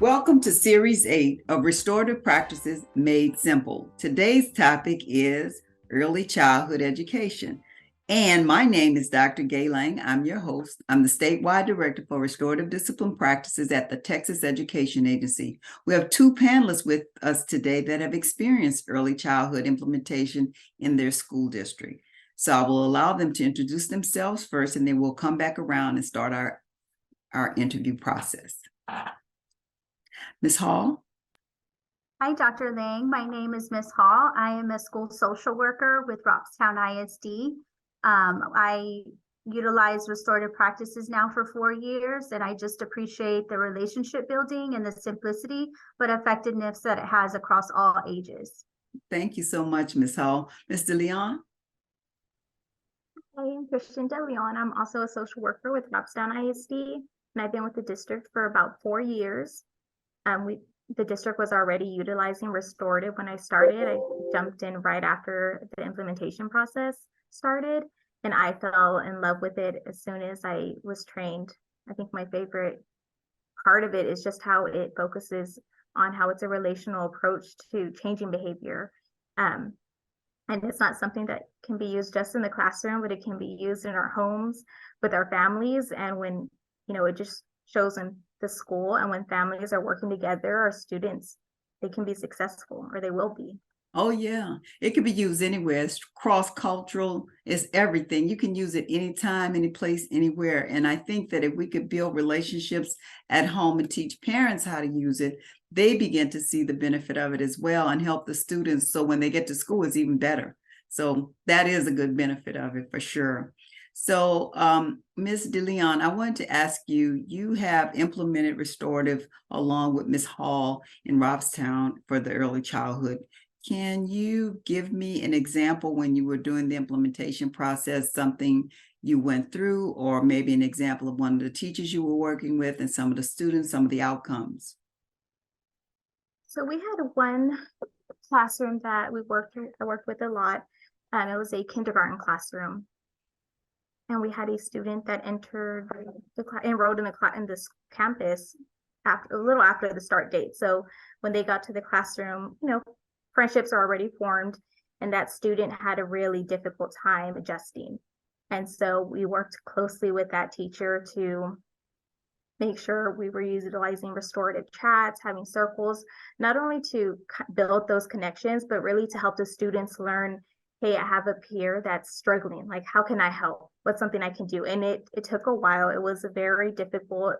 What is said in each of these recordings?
Welcome to Series 8 of Restorative Practices Made Simple. Today's topic is early childhood education. And my name is Dr. Gaye Lang. I'm your host. I'm the statewide director for restorative discipline practices at the Texas Education Agency. We have two panelists with us today that have experienced early childhood implementation in their school district. So I will allow them to introduce themselves first, and then we'll come back around and start our interview process. Ms. Hall? Hi, Dr. Lang. My name is Ms. Hall. I am a school social worker with Robstown ISD. I utilize restorative practices now for 4 years, and I just appreciate the relationship building and the simplicity, but effectiveness that it has across all ages. Thank you so much, Ms. Hall. Mr. Leon? Hi, I'm Christian DeLeon. I'm also a social worker with Robstown ISD, and I've been with the district for about 4 years. The district was already utilizing restorative when I started. I jumped in right after the implementation process started, and I fell in love with it as soon as I was trained. I think my favorite part of it is just how it focuses on how it's a relational approach to changing behavior. And it's not something that can be used just in the classroom, but it can be used in our homes with our families. And when, it just shows in the school, and when families are working together, our students, they can be successful, or they will be. Oh, yeah. It can be used anywhere. It's cross-cultural. It's everything. You can use it anytime, any place, anywhere. And I think that if we could build relationships at home and teach parents how to use it, they begin to see the benefit of it as well and help the students. So when they get to school, it's even better. So that is a good benefit of it for sure. So, Ms. DeLeon, I wanted to ask you, you have implemented restorative along with Ms. Hall in Robstown for the early childhood. Can you give me an example when you were doing the implementation process, something you went through, or maybe an example of one of the teachers you were working with and some of the students, some of the outcomes? So we had one classroom that I worked with a lot. It was a kindergarten classroom. And we had a student that enrolled in this campus a little after the start date. So when they got to the classroom, friendships are already formed, and that student had a really difficult time adjusting. And so we worked closely with that teacher to make sure we were utilizing restorative chats, having circles, not only to build those connections, but really to help the students learn, hey, I have a peer that's struggling. Like, how can I help? What's something I can do? And it took a while. It was a very difficult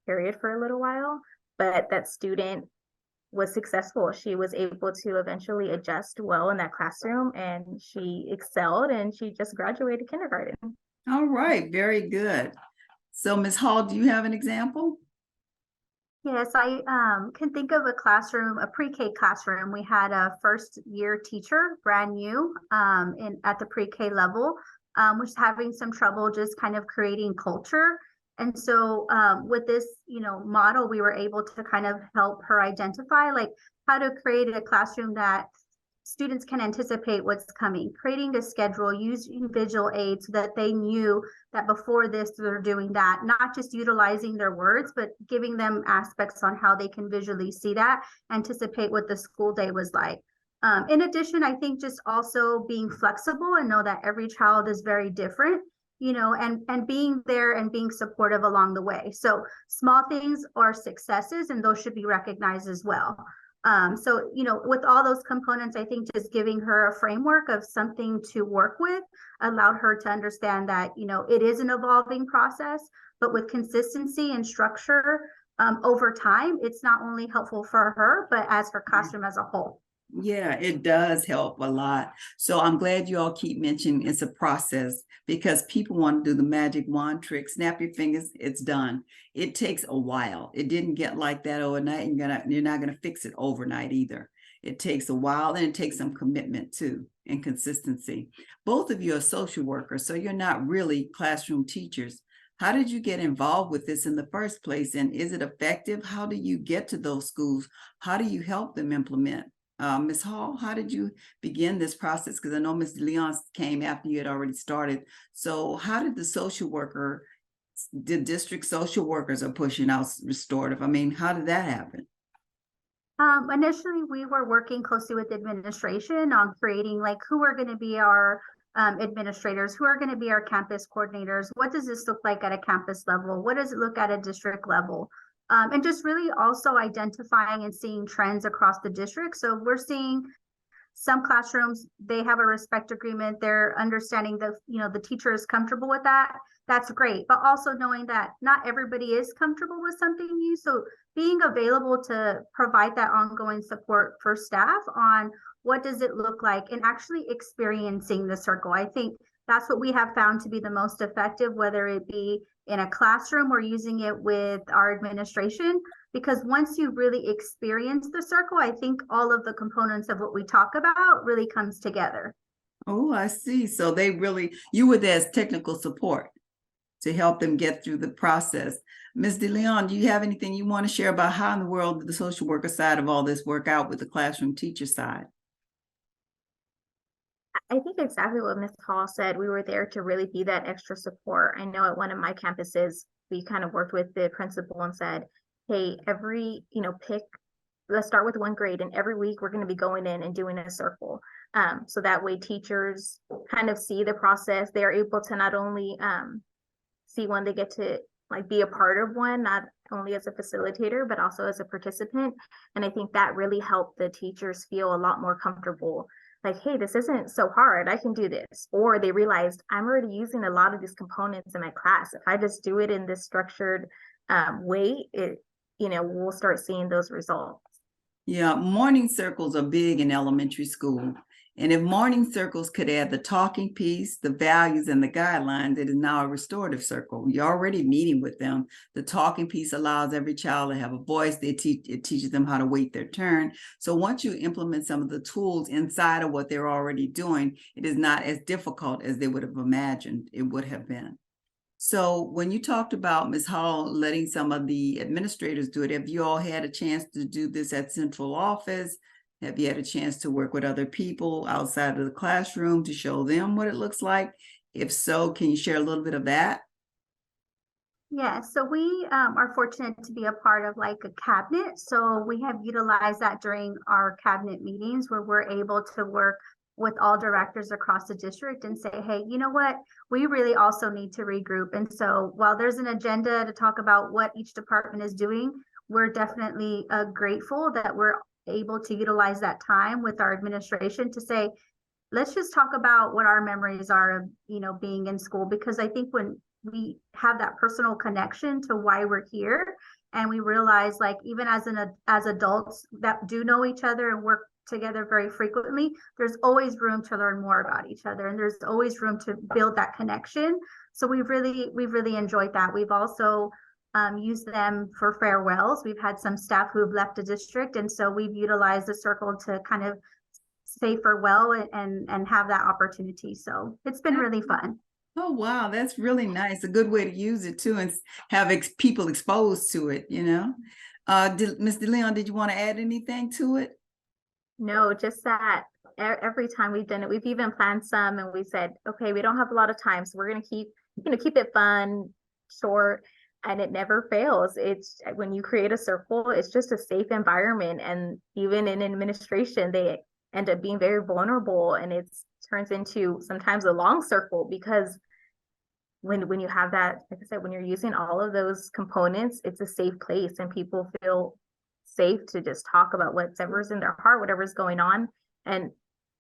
period for a little while, but that student was successful. She was able to eventually adjust well in that classroom, and she excelled, and she just graduated kindergarten. All right, very good. So, Ms. Hall, do you have an example? Yes, I can think of a classroom, a pre-K classroom. We had a first year teacher, brand new, at the pre-K level, was having some trouble just kind of creating culture. And so with this, model, we were able to kind of help her identify like how to create a classroom that students can anticipate what's coming, creating a schedule, using visual aids so that they knew that before this, they're doing that, not just utilizing their words, but giving them aspects on how they can visually see that, anticipate what the school day was like. In addition, I think just also being flexible and know that every child is very different, and being there and being supportive along the way. So small things are successes, and those should be recognized as well. So, with all those components, I think just giving her a framework of something to work with allowed her to understand that, it is an evolving process, but with consistency and structure over time, it's not only helpful for her, but as her classroom as a whole. Yeah, it does help a lot. So I'm glad you all keep mentioning it's a process, because people want to do the magic wand trick, snap your fingers, it's done. It takes a while. It didn't get like that overnight, and you're not going to fix it overnight either. It takes a while, and it takes some commitment too and consistency. Both of you are social workers, so you're not really classroom teachers. How did you get involved with this in the first place, and is it effective? How do you get to those schools? How do you help them implement? Ms. Hall, how did you begin this process? Because I know Ms. Leon came after you had already started. So how did the social worker the district social workers are pushing out restorative. I mean, how did that happen? Initially, we were working closely with administration on creating like who are going to be our administrators, who are going to be our campus coordinators. What does this look like at a campus level? What does it look at a district level? And just really also identifying and seeing trends across the district. So we're seeing some classrooms, they have a respect agreement. They're understanding that, the teacher is comfortable with that. That's great. But also knowing that not everybody is comfortable with something new. So being available to provide that ongoing support for staff on what does it look like and actually experiencing the circle. I think that's what we have found to be the most effective, whether it be in a classroom or using it with our administration, because once you really experience the circle, I think all of the components of what we talk about really comes together. Oh, I see. So you were there as technical support to help them get through the process. Ms. DeLeon, do you have anything you want to share about how in the world did the social worker side of all this work out with the classroom teacher side? I think exactly what Ms. Hall said. We were there to really be that extra support. I know at one of my campuses, we kind of worked with the principal and said, hey, let's start with one grade, and every week we're going to be going in and doing a circle. So that way teachers kind of see the process. They are able to not only see when they get to like be a part of one, not only as a facilitator, but also as a participant. And I think that really helped the teachers feel a lot more comfortable. Like, hey, this isn't so hard. I can do this. Or they realized I'm already using a lot of these components in my class. If I just do it in this structured way, we'll start seeing those results. Yeah, morning circles are big in elementary school. And if morning circles could add the talking piece, the values, and the guidelines, it is now a restorative circle. You're already meeting with them. The talking piece allows every child to have a voice. It teaches them how to wait their turn. So once you implement some of the tools inside of what they're already doing, it is not as difficult as they would have imagined it would have been. So when you talked about Ms. Hall letting some of the administrators do it, have you all had a chance to do this at central office? Have you had a chance to work with other people outside of the classroom to show them what it looks like? If so, can you share a little bit of that? Yeah, so we are fortunate to be a part of like a cabinet. So we have utilized that during our cabinet meetings where we're able to work with all directors across the district and say, hey, you know what, we really also need to regroup. And so while there's an agenda to talk about what each department is doing, we're definitely grateful that we're able to utilize that time with our administration to say, let's just talk about what our memories are of, being in school. Because I think when we have that personal connection to why we're here, and we realize like even as adults that do know each other and work together very frequently, there's always room to learn more about each other, and there's always room to build that connection. So we've really enjoyed that. We've also use them for farewells. We've had some staff who have left the district, and so we've utilized the circle to kind of say farewell and have that opportunity. So it's been really fun. Oh, wow, that's really nice. A good way to use it too and have people exposed to it, Ms. DeLeon, did you want to add anything to it? No, just that every time we've done it, we've even planned some and we said, okay, we don't have a lot of time, so we're going to keep it fun, short. And it never fails. It's when you create a circle, it's just a safe environment. And even in administration, they end up being very vulnerable, and it turns into sometimes a long circle because when you have that, like I said, when you're using all of those components, it's a safe place and people feel safe to just talk about whatever's in their heart, whatever's going on. And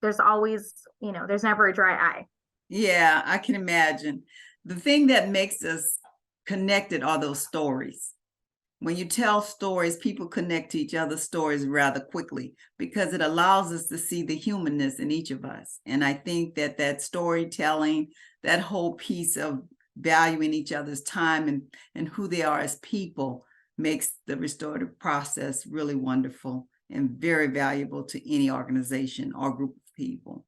there's always, there's never a dry eye. Yeah, I can imagine. The thing that makes us connected are those stories. When you tell stories, people connect to each other's stories rather quickly because it allows us to see the humanness in each of us. And I think that storytelling, that whole piece of valuing each other's time and who they are as people makes the restorative process really wonderful and very valuable to any organization or group of people.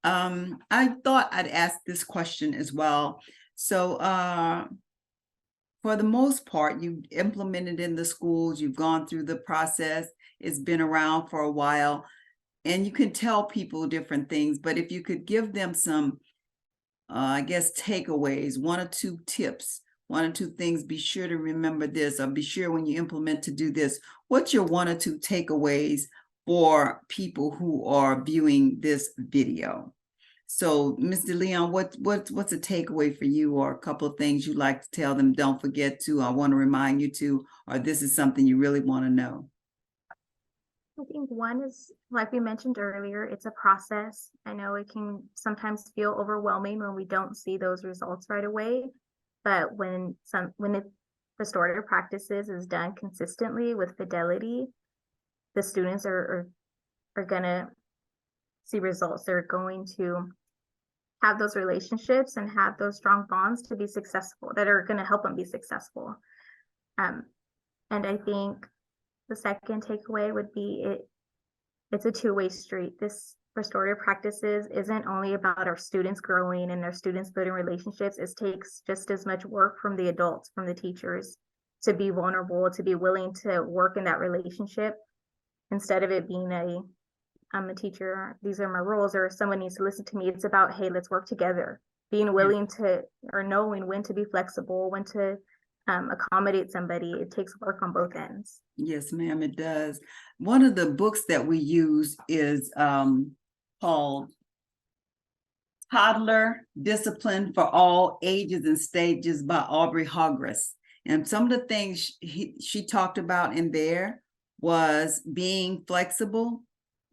I thought I'd ask this question as well. So, for the most part, you've implemented in the schools, you've gone through the process, it's been around for a while, and you can tell people different things, but if you could give them some, takeaways, 1 or 2 tips, one or two things, be sure to remember this, or be sure when you implement to do this. What's your one or two takeaways for people who are viewing this video? So, Mr. Leon, what's a takeaway for you, or a couple of things you'd like to tell them? Don't forget to, I want to remind you to, or this is something you really want to know. I think one is, like we mentioned earlier, it's a process. I know it can sometimes feel overwhelming when we don't see those results right away, but when the restorative practices is done consistently with fidelity, the students are gonna see results. They're going to have those relationships and have those strong bonds to be successful, that are going to help them be successful. And I think the second takeaway would be it's a two-way street. This restorative practices isn't only about our students growing and their students building relationships. It takes just as much work from the adults, from the teachers, to be vulnerable, to be willing to work in that relationship, instead of it being I'm a teacher, these are my rules, or someone needs to listen to me. It's about, hey, let's work together. Being willing to, or knowing when to be flexible, when to accommodate somebody. It takes work on both ends. Yes, ma'am, it does. One of the books that we use is called Toddler Discipline for All Ages and Stages by Aubrey Hogress. And some of the things she talked about in there was being flexible,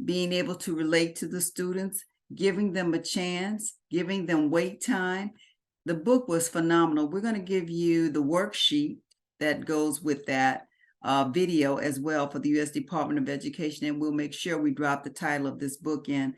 being able to relate to the students, giving them a chance, giving them wait time. The book was phenomenal. We're going to give you the worksheet that goes with that video as well for the U.S. Department of Education, and we'll make sure we drop the title of this book in.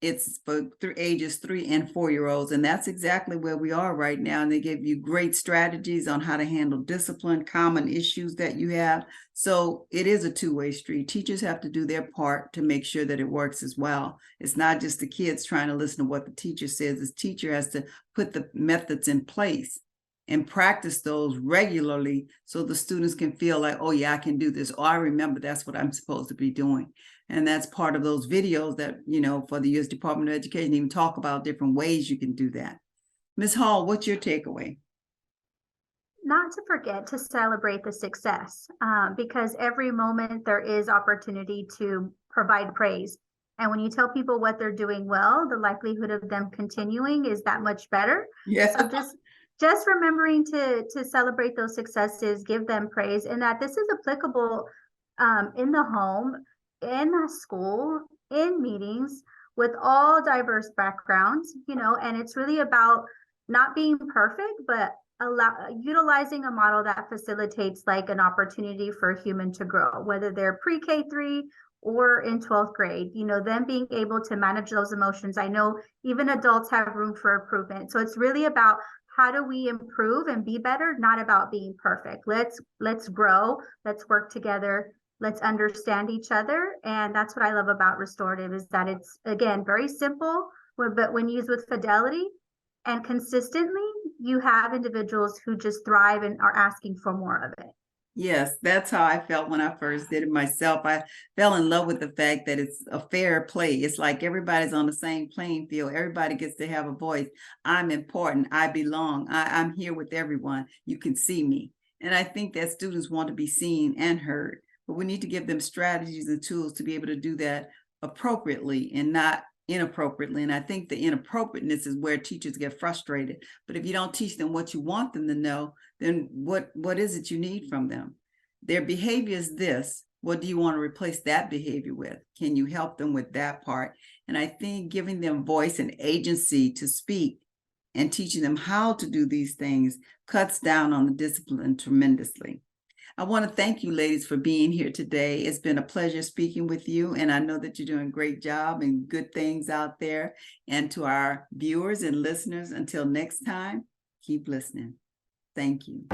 It's for ages 3 and 4-year-olds, and that's exactly where we are right now. And they give you great strategies on how to handle discipline, common issues that you have. So it is a two-way street. Teachers have to do their part to make sure that it works as well. It's not just the kids trying to listen to what the teacher says. The teacher has to put the methods in place and practice those regularly so the students can feel like, oh yeah, I can do this. Oh, I remember that's what I'm supposed to be doing. And that's part of those videos that, you know, for the U.S. Department of Education, even talk about different ways you can do that. Ms. Hall, what's your takeaway? Not to forget to celebrate the success, because every moment there is opportunity to provide praise. And when you tell people what they're doing well, the likelihood of them continuing is that much better. Yes. So just remembering to celebrate those successes, give them praise, and that this is applicable in the home, in the school, in meetings with all diverse backgrounds, you know, and it's really about not being perfect, but utilizing a model that facilitates like an opportunity for a human to grow, whether they're pre-K 3 or in 12th grade, you know, them being able to manage those emotions. I know even adults have room for improvement. So it's really about, how do we improve and be better? Not about being perfect. Let's grow, let's work together, let's understand each other. And that's what I love about restorative, is that it's, again, very simple, but when used with fidelity and consistently, you have individuals who just thrive and are asking for more of it. Yes, that's how I felt when I first did it myself. I fell in love with the fact that it's a fair play. It's like everybody's on the same playing field. Everybody gets to have a voice. I'm important. I belong. I'm here with everyone. You can see me. And I think that students want to be seen and heard, but we need to give them strategies and tools to be able to do that appropriately and not inappropriately. And I think the inappropriateness is where teachers get frustrated. But if you don't teach them what you want them to know, then what is it you need from them? Their behavior is this. What do you want to replace that behavior with? Can you help them with that part? And I think giving them voice and agency to speak and teaching them how to do these things cuts down on the discipline tremendously. I want to thank you, ladies, for being here today. It's been a pleasure speaking with you, and I know that you're doing a great job and good things out there. And to our viewers and listeners, until next time, keep listening. Thank you.